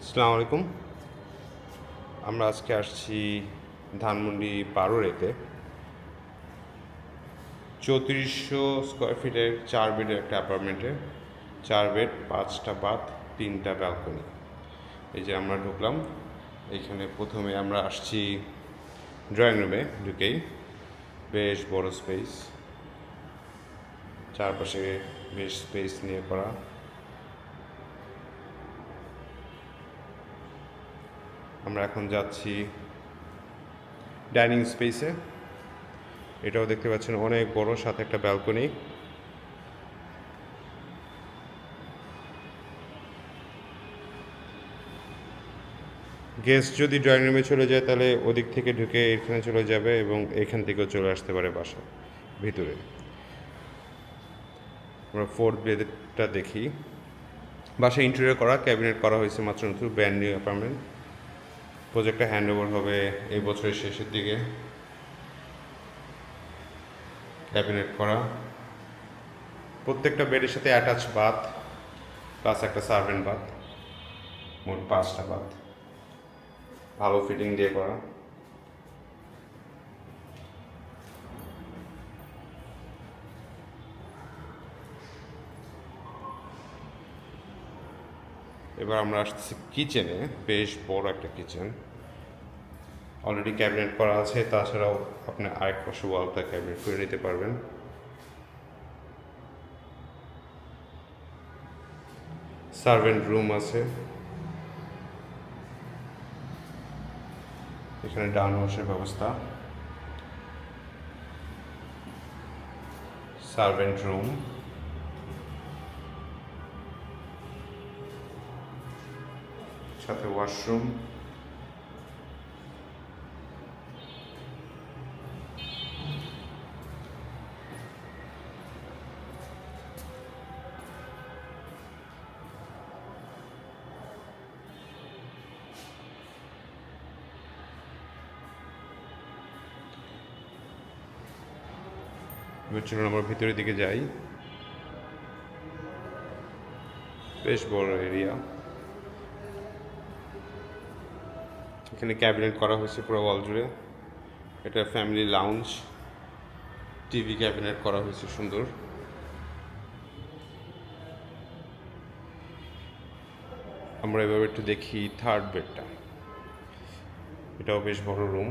আসসালামু আলাইকুম। আমরা আজকে আসছি ধানমন্ডি 12 3400 স্কোয়ার ফিটের 4 বেডের একটা অ্যাপার্টমেন্টে। 4 বেড, 5টা বাথ, 3টা ব্যালকনি। এই যে আমরা ঢুকলাম, এইখানে প্রথমে আমরা আসছি ড্রয়িং রুমে। ঢুকেই বেশ বড় স্পেস, চারপাশে বেশ স্পেস নিয়ে করা। আমরা এখন যাচ্ছি ডাইনিং স্পেসে। এটাও দেখতে পাচ্ছেন অনেক বড়, সাথে একটা ব্যালকনি। গেস্ট যদি ড্রয়িং রুমে চলে যায় তাহলে ওদিক থেকে ঢুকে এখানে চলে যাবে এবং এখান থেকেও চলে আসতে পারে বাসা ভিতরে। আমরা ফোর্থ বেডটা দেখি। বাসা ইন্টেরিয়র করা, ক্যাবিনেট করা হয়েছে মাত্র নতুন, ব্র্যান্ড নিউ অ্যাপার্টমেন্ট। প্রজেক্টটা হ্যান্ড ওভার হবে এই বছরের শেষের দিকে। ক্যাবিনেট করা, প্রত্যেকটা বেডের সাথে অ্যাটাচ বাথ প্লাস একটা সার্ভেন্ট বাথ, মোট 5টা বাথ, ভালো ফিটিং দিয়ে করা। এবার আমরা আসতেছি কিচেনে। বেশ বড় একটা কিচেন, অলরেডি ক্যাবিনেট করা আছে। তাছাড়াও আপনি আরেক পাশে ওয়ালটা ক্যাবিনেট করে নিতে পারবেন। সার্ভেন্ট রুম আছে, এখানে ডাউন ওয়াশের ব্যবস্থা। সার্ভেন্ট রুম, সাথে ওয়াশরুম। এবার চলুন আমরা ভিতরের দিকে যাই। বেশ বড় এরিয়া, এখানে ক্যাবিনেট করা হয়েছে পুরো ওয়াল জুড়ে। এটা ফ্যামিলি লাউঞ্জ, টিভি ক্যাবিনেট করা হয়েছে সুন্দর। আমরা এভাবে একটু দেখি থার্ড বেডটা। এটাও বেশ বড় রুম,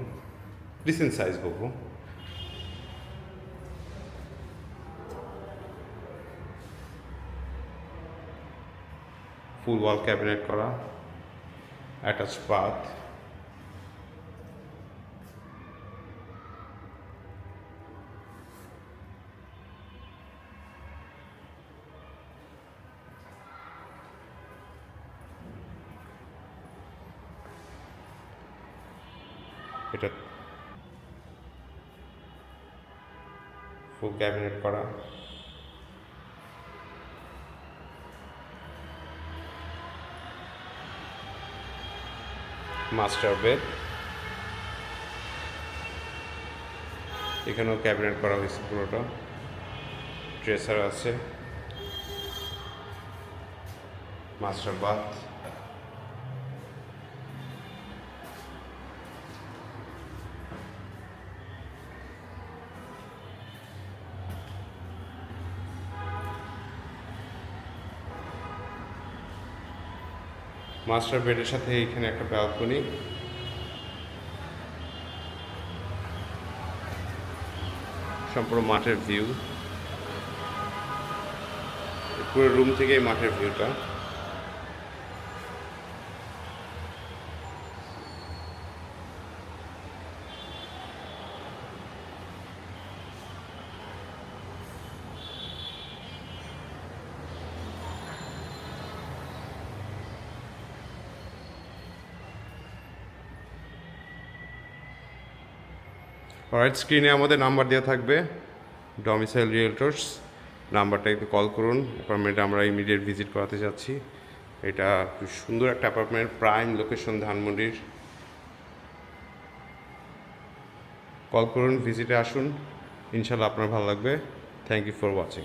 ডিসেন্ট সাইজ বলবো। ফুল ওয়াল ক্যাবিনেট করা, অ্যাটাচ বাথ। এটা ফুল ক্যাবিনেট করা। মাস্টার বেড, এখানেও ক্যাবিনেট করা হয়েছে পুরোটা। ড্রেসার আছে, মাস্টার বাথ। মাস্টার বেডের সাথে এখানে একটা ব্যালকনি। সম্পূর্ণ মাঠের ভিউ, পুরো রুম থেকে মাঠের ভিউটা। অলরাইট, স্ক্রিনে আমাদের নাম্বার দেওয়া থাকবে, ডমিসাইল রিয়েলটর্স। নাম্বারটা একটু কল করুন। অ্যাপার্টমেন্টে আমরা ইমিডিয়েট ভিজিট করাতে যাচ্ছি। এটা খুব সুন্দর একটা অ্যাপার্টমেন্ট, প্রাইম লোকেশন ধানমন্ডির। কল করুন, ভিজিটে আসুন, ইনশাল্লাহ আপনার ভালো লাগবে। Thank you for watching.